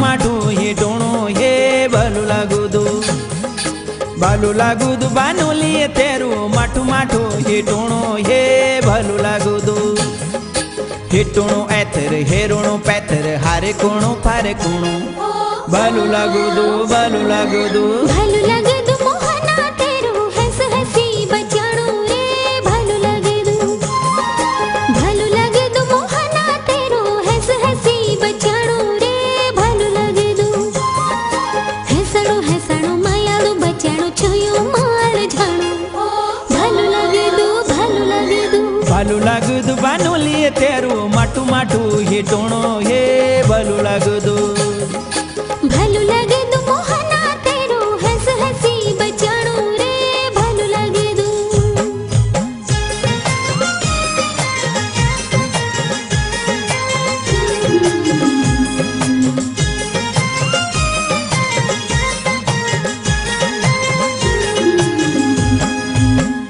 माठू हे टोणो हे भलू लागुदू बानुली तेरू माठू माठू हे टोणो हे भलू लागुदू हे टोणो एथर हे रोणो पैथर हारे कोणो फारे कोणो भलू लागुदू भलू लागुदू मोहना तेरू हंस हसी बचाणो रे भलू लागुदू मोहना तेरू हंस हसी बचाणो रे भलू लागुदू हंसणो हंसणो मायाळू बचाणो छुयो माळ झाणो भलू लागुदू बानुली तेरू माठू माठू हे टोणो हे भलू लागुदू मोहना तेरू हंस हसी बचाणो रे भलू लागुदू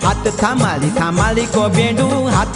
हाथ थामाली को बेंडू हाथ